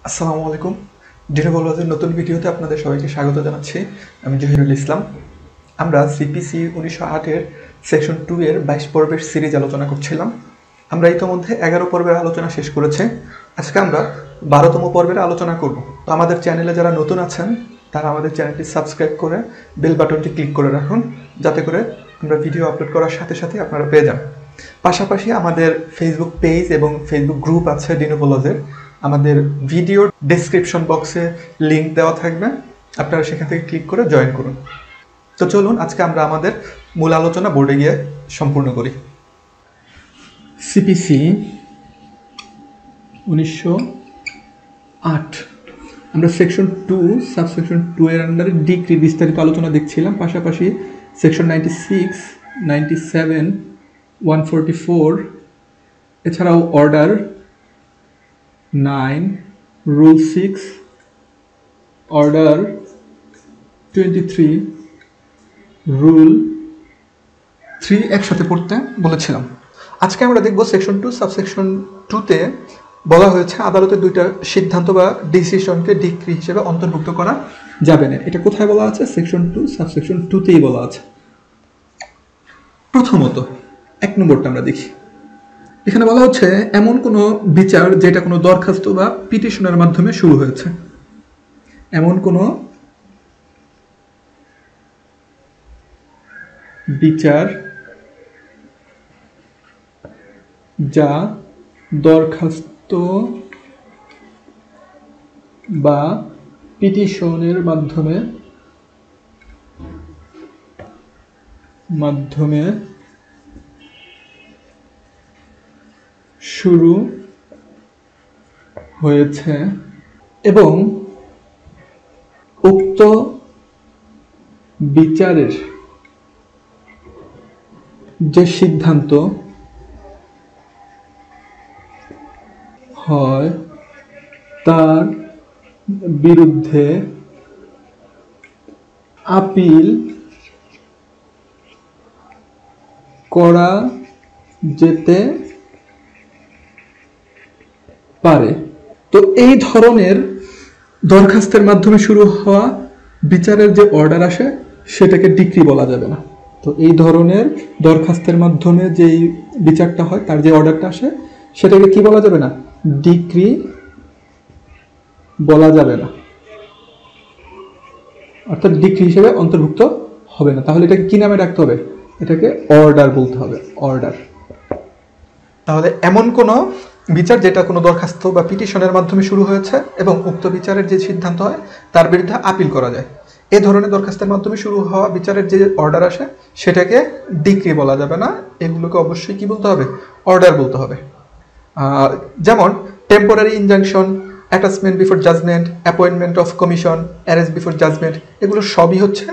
আসসালামু আলাইকুম। DenovoLaws-এর নতুন ভিডিওতে আপনাদের সবাইকে স্বাগত জানাচ্ছি। আমি জহিরুল ইসলাম। আমরা CPC 1908-এর সেকশন 2 এর 22 পর্বের সিরিজ আলোচনা করছিলাম। আমরা ইতিমধ্যে 11 পর্বের আলোচনা শেষ করেছি। আজকে আমরা 12তম পর্বের আলোচনা করব। তো আমাদের চ্যানেলে যারা নতুন আছেন তারা আমাদের চ্যানেলটি সাবস্ক্রাইব করে বেল বাটনটি ক্লিক করে রাখুন, যাতে করে আমরা ভিডিও আপলোড করার সাথে সাথে আপনারা পেয়ে যান। পাশাপাশি আমাদের ফেসবুক পেজ এবং ফেসবুক গ্রুপ আছে DenovoLaws-এর। আমাদের ভিডিও ডেসক্রিপশন বক্সে লিংক দেওয়া থাকবে, আপনারা সেখান থেকে ক্লিক করে জয়েন করুন। তো চলুন আজকে আমরা আমাদের মূল আলোচনা বোর্ডে গিয়ে সম্পূর্ণ করি। CPC 1908 আমরা সেকশন 2 সাবসেকশন 2 এর আন্ডারে ডিক্রি বিস্তারিত আলোচনা দেখছিলাম। পাশাপাশি সেকশন 96, 97, 144 এছাড়াও অর্ডার 9, রুল 6, অর্ডার 23, রুল 3 একসাথে পড়তে বলেছিলাম। আজকে আমরা দেখব সেকশন 2 সাবসেকশন 2-তে বলা হয়েছে আদালতের দুইটা সিদ্ধান্ত বা ডিসিশনকে ডিক্রি হিসেবে অন্তর্ভুক্ত করা যাবে না। এটা কোথায় বলা আছে? সেকশন 2 সাবসেকশন 2-তেই বলা আছে। প্রথমত 1 নম্বরটা আমরা দেখি। এখানে বলা হচ্ছে এমন কোনো বিচার যেটা কোনো দরখাস্ত বা পিটিশনের মাধ্যমে শুরু হয়েছে। এমন কোনো বিচার যা দরখাস্ত বা পিটিশনের মাধ্যমে শুরু হয়েছে এবং উক্ত বিচারের যে সিদ্ধান্ত হয় তার বিরুদ্ধে আপিল করা যেতে পারে। তো এই ধরনের দরখাস্তের মাধ্যমে শুরু হওয়া বিচারের যে অর্ডার আসে সেটাকে ডিক্রি বলা যাবে না। তো এই ধরনের দরখাস্তের মাধ্যমে যেই বিচারটা হয় তার যে অর্ডারটা আসে সেটাকে কি বলা যাবে না? ডিক্রি বলা যাবে না, অর্থাৎ ডিক্রি হিসেবে অন্তর্ভুক্ত হবে না। তাহলে এটাকে কি নামে ডাকতে হবে? এটাকে অর্ডার বলতে হবে, অর্ডার। তাহলে এমন কোনো বিচার যেটা কোনো দরখাস্ত বা পিটিশনের মাধ্যমে শুরু হয়েছে এবং উক্ত বিচারের যে সিদ্ধান্ত হয় তার বিরুদ্ধে আপিল করা যায়, এই ধরনের দরখাস্তের মাধ্যমে শুরু হওয়া বিচারের যে অর্ডার আসে সেটাকে ডিক্রি বলা যাবে না। এগুলোকে অবশ্যই কি বলতে হবে? অর্ডার বলতে হবে। যেমন temporary injunction, attachment before judgment, appointment of commission, arrest before judgment, এগুলো সবই হচ্ছে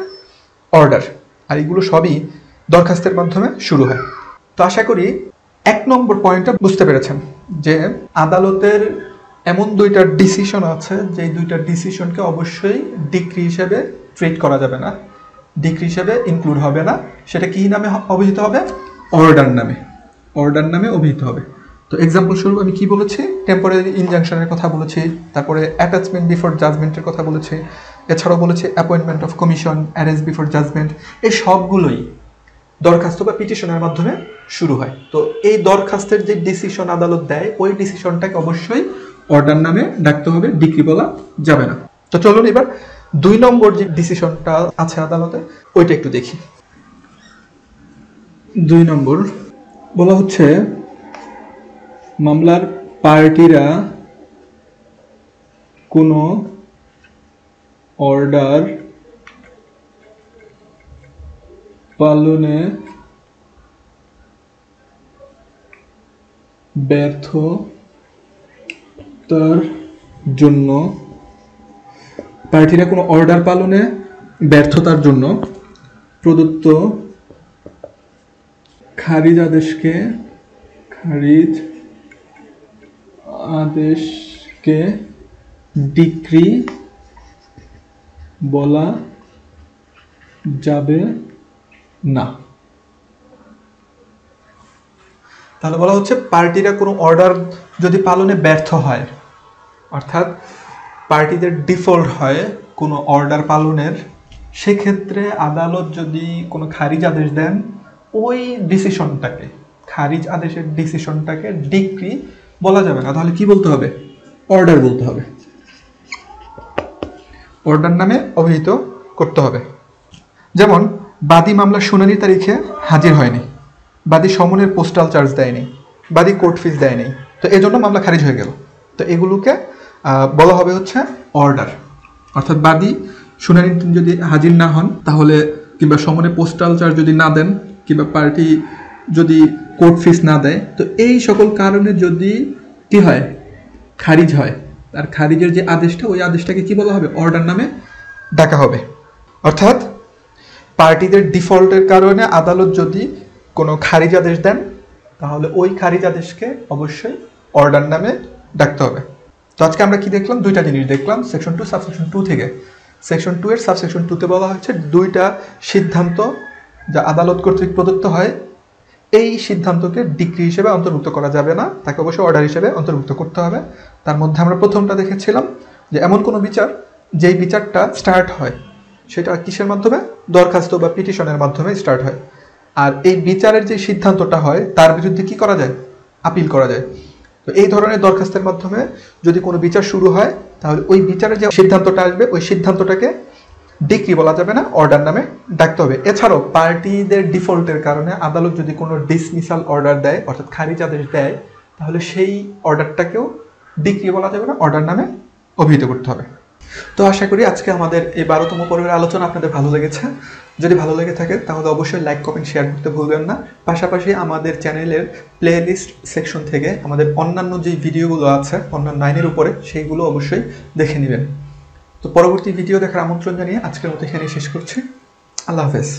অর্ডার, আর এগুলো সবই দরখাস্তের মাধ্যমে শুরু হয়। তো আশা করি 1 নম্বর পয়েন্টটা বুঝতে পেরেছেন যে আদালতের এমন দুইটা ডিসিশন আছে যে দুইটা ডিসিশনকে অবশ্যই ডিক্রি হিসেবে ট্রিট করা যাবে না, ডিক্রি হিসেবে ইনক্লুড হবে না। সেটা কি নামে অভিহিত হবে? অর্ডার নামে, অর্ডার নামে অভিহিত হবে। তো এক্সাম্পল স্বরূপ আমি কি বলেছি? টেম্পোরারি ইনজাংশনের কথা বলেছি, তারপরে অ্যাটাচমেন্ট বিফোর জাজমেন্টের কথা বলেছি, এছাড়াও বলেছি appointment of commission, arrest before judgment. এই সবগুলোই দরখাস্ত বা পিটিশনের মাধ্যমে শুরু হয়। তো এই দরখাস্তের যে ডিসিশন আদালত দেয় ওই ডিসিশনটাকে অবশ্যই অর্ডার নামে ডাকতে হবে, ডিক্রি বলা যাবে না। তো চলুন এবার 2 নম্বর যে ডিসিশনটা আছে আদালতে ওইটা একটু দেখি। 2 নম্বর বলা হচ্ছে মামলার পার্টিরা কোনো অর্ডার পালনে ব্যর্থতার জন্য প্রদত্ত খারিজ আদেশকে ডিক্রি বলা যাবে না। তাহলে বলা হচ্ছে পার্টিরা কোনো অর্ডার যদি পালনে ব্যর্থ হয় অর্থাৎ পার্টিদের ডিফল্ট হয় কোনো অর্ডার পালনের, সেক্ষেত্রে আদালত যদি কোনো খারিজ আদেশ দেন, ওই ডিসিশনটাকে, খারিজ আদেশের ডিসিশনটাকে ডিক্রি বলা যাবে না, তাহলে কি বলতে হবে? অর্ডার বলতে হবে, অর্ডার নামে অভিহিত করতে হবে। যেমন বাদী মামলার শুনানি তারিখে হাজির হয়নি, বাদী সমনের পোস্টাল চার্জ দেয়নি, বাদী কোর্ট ফিস দেয়নি, তো এজন্য মামলা খারিজ হয়ে গেল। তো এগুলোকে বলা হবে হচ্ছে অর্ডার। অর্থাৎ বাদী শুনানি যদি হাজির না হন, তাহলে কিংবা সমনে পোস্টাল চার্জ যদি না দেন, কিংবা পার্টি যদি কোর্ট ফিস না দেয়, তো এই সকল কারণে যদি কি হয়? খারিজ হয়। আর খারিজের যে আদেশটা, ওই আদেশটাকে কি বলা হবে? অর্ডার নামে ডাকা হবে। অর্থাৎ পার্টিদের ডিফল্টের কারণে আদালত যদি কোনো খারিজ আদেশ দেন, তাহলে ওই খারিজ আদেশকে অবশ্যই অর্ডার নামে ডাকতে হবে। তো আজকে আমরা কি দেখলাম? দুইটা জিনিস দেখলাম সেকশন 2 সাবসেকশন 2 থেকে। সেকশন 2 এর সাবসেকশন 2 তে বলা হচ্ছে দুইটা সিদ্ধান্ত যা আদালত কর্তৃক প্রদত্ত হয়, এই সিদ্ধান্তকে ডিক্রি হিসেবে অন্তর্ভুক্ত করা যাবে না, তাকে অবশ্যই অর্ডার হিসেবে অন্তর্ভুক্ত করতে হবে। তার মধ্যে আমরা প্রথমটা দেখেছিলাম যে এমন কোনো বিচার যেই বিচারটা স্টার্ট হয় সেটা কিসের মাধ্যমে? দরখাস্ত বা পিটিশনের মাধ্যমে স্টার্ট হয়। আর এই বিচারের যে সিদ্ধান্তটা হয় তার বিরুদ্ধে কি করা যায়? আপিল করা যায়। তো এই ধরনের দরখাস্তের মাধ্যমে যদি কোনো বিচার শুরু হয়, তাহলে ওই বিচারের যে সিদ্ধান্তটা আসবে, ওই সিদ্ধান্তটাকে ডিক্রি বলা যাবে না, অর্ডার নামে ডাকতে হবে। এছাড়াও পার্টিদের ডিফল্টের কারণে আদালত যদি কোনো ডিসমিসাল অর্ডার দেয়, অর্থাৎ খারিজ আদেশ দেয়, তাহলে সেই অর্ডারটাকেও ডিক্রি বলা যাবে না, অর্ডার নামে অভিহিত করতে হবে। তো আশা করি আজকে আমাদের এই 12তম পর্বের আলোচনা আপনাদের ভালো লেগেছে। যদি ভালো লেগে থাকে তাহলে অবশ্যই লাইক, কমেন্ট, শেয়ার করতে ভুলবেন না। পাশাপাশি আমাদের চ্যানেলের প্লে লিস্ট সেকশন থেকে আমাদের অন্যান্য যে ভিডিওগুলো আছে অন্যান্য আইনের উপরে, সেইগুলো অবশ্যই দেখে নেবেন। তো পরবর্তী ভিডিও দেখার আমন্ত্রণ জানিয়ে আজকের মতো এখানে শেষ করছি। আল্লাহ হাফেজ।